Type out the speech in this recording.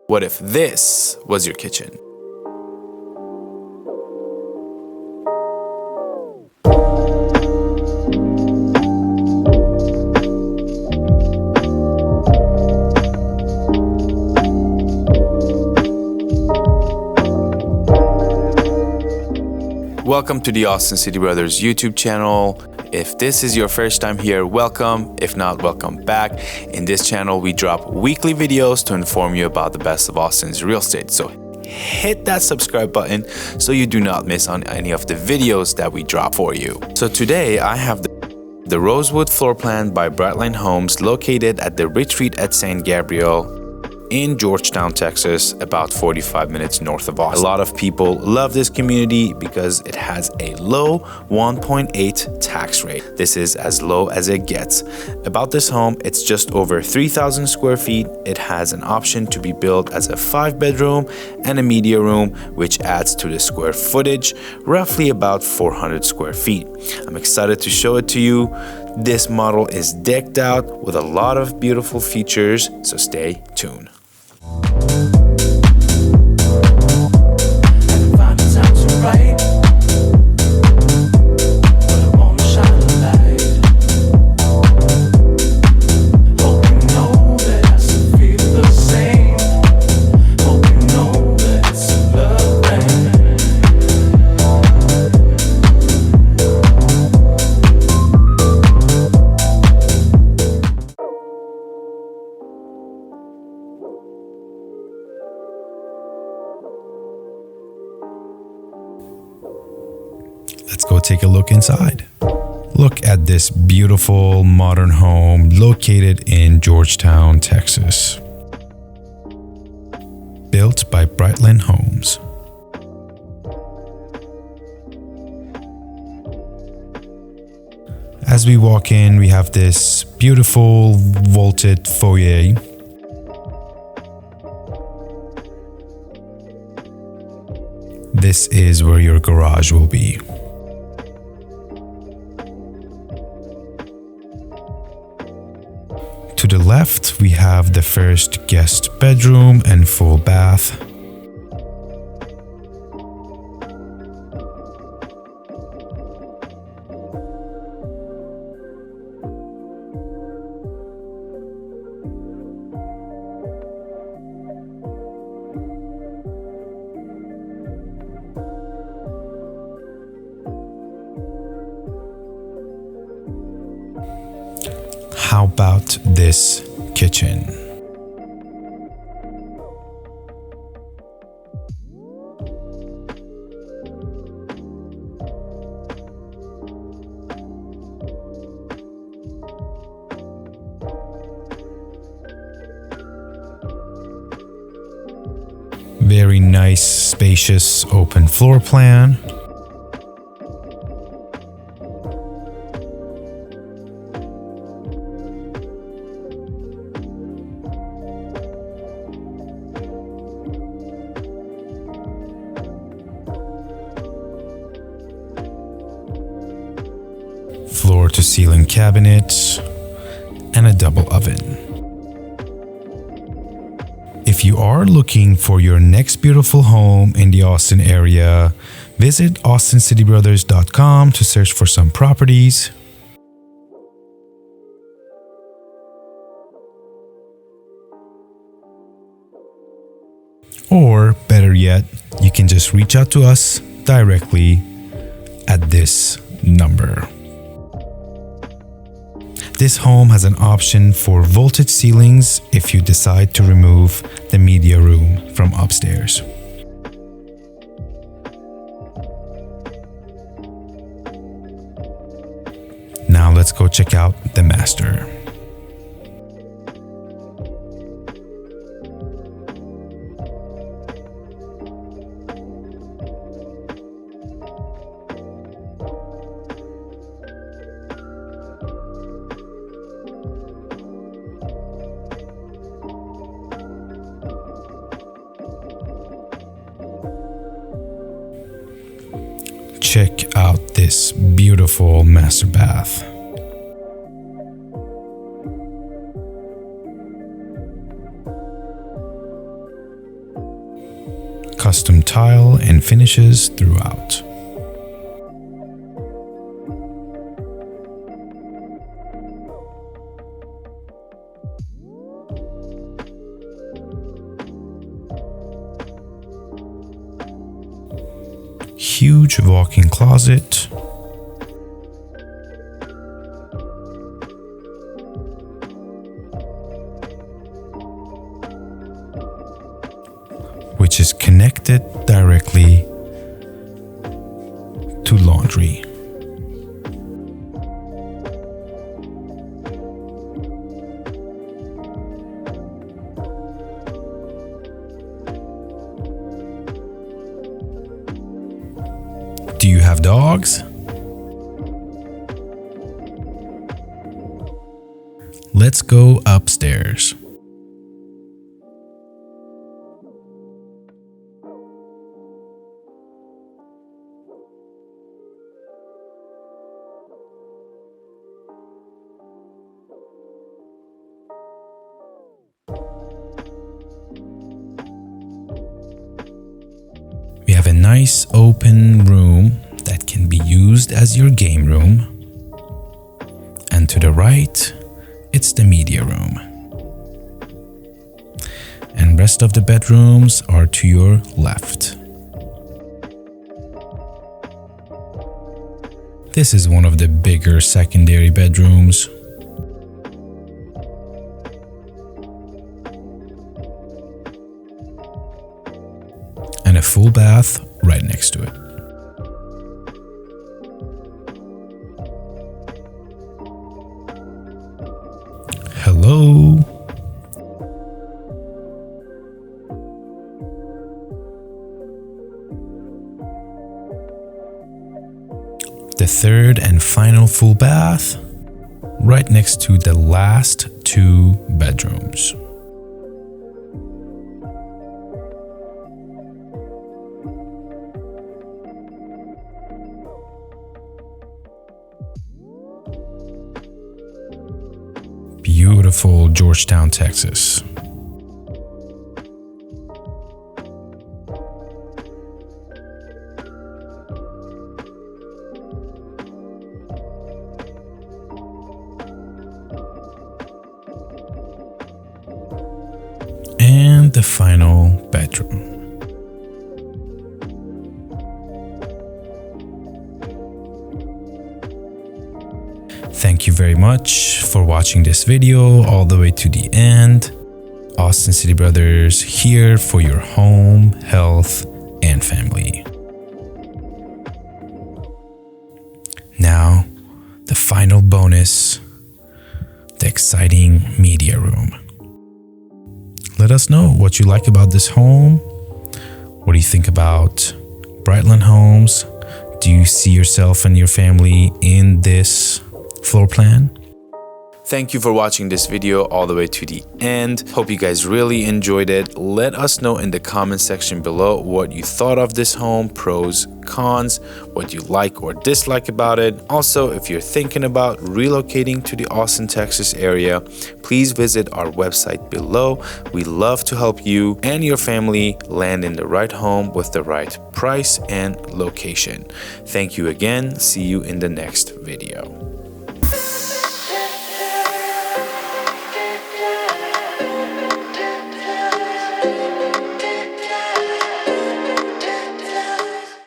What if this was your kitchen? Welcome to the Austin City Brothers YouTube channel. If this is your first time here, welcome. If not, welcome back. In this channel, we drop weekly videos to inform you about the best of Austin's real estate. So hit that subscribe button so you do not miss on any of the videos that we drop for you. So today I have the Rosewood floor plan by Brightland Homes located at the retreat at San Gabriel in Georgetown, Texas, about 45 minutes north of Austin. A lot of people love this community because it has a low 1.8 tax rate. This is as low as it gets. About this home, it's just over 3,000 square feet. It has an option to be built as a 5-bedroom and a media room, which adds to the square footage, roughly about 400 square feet. I'm excited to show it to you. This model is decked out with a lot of beautiful features, so stay tuned. Let's go take a look inside. Look at this beautiful modern home located in Georgetown, Texas. Built by Brightland Homes. As we walk in, we have this beautiful vaulted foyer. This is where your garage will be. To the left, we have the first guest bedroom and full bath. How about this kitchen? Very nice, spacious, open floor plan. Floor-to-ceiling cabinets, and a double oven. If you are looking for your next beautiful home in the Austin area, visit austincitybrothers.com to search for some properties. Or better yet, you can just reach out to us directly at this number. This home has an option for vaulted ceilings if you decide to remove the media room from upstairs. Now let's go check out the master. Check out this beautiful master bath. custom tile and finishes throughout. Huge walk-in closet. Which is connected directly to laundry. Do you have dogs? Let's go upstairs. We have a nice open room that can be used as your game room. And to the right, it's the media room. And rest of the bedrooms are to your left. This is one of the bigger secondary bedrooms. And a full bath right next to it. Hello. The third and final full bath right next to the last two bedrooms. Beautiful Georgetown, Texas. And the final bedroom. Thank you very much for watching this video all the way to the end. Austin City Brothers here for your home, health, and family. Now, the final bonus, the exciting media room. Let us know what you like about this home. What do you think about Brightland homes? Do you see yourself and your family in this floor plan? Thank you for watching this video all the way to the end. Hope you guys really enjoyed it. Let us know in the comment section below what you thought of this home, pros, cons, what you like or dislike about it. Also, if you're thinking about relocating to the Austin, Texas area, please visit our website below. We love to help you and your family land in the right home with the right price and location. Thank you again. See you in the next video.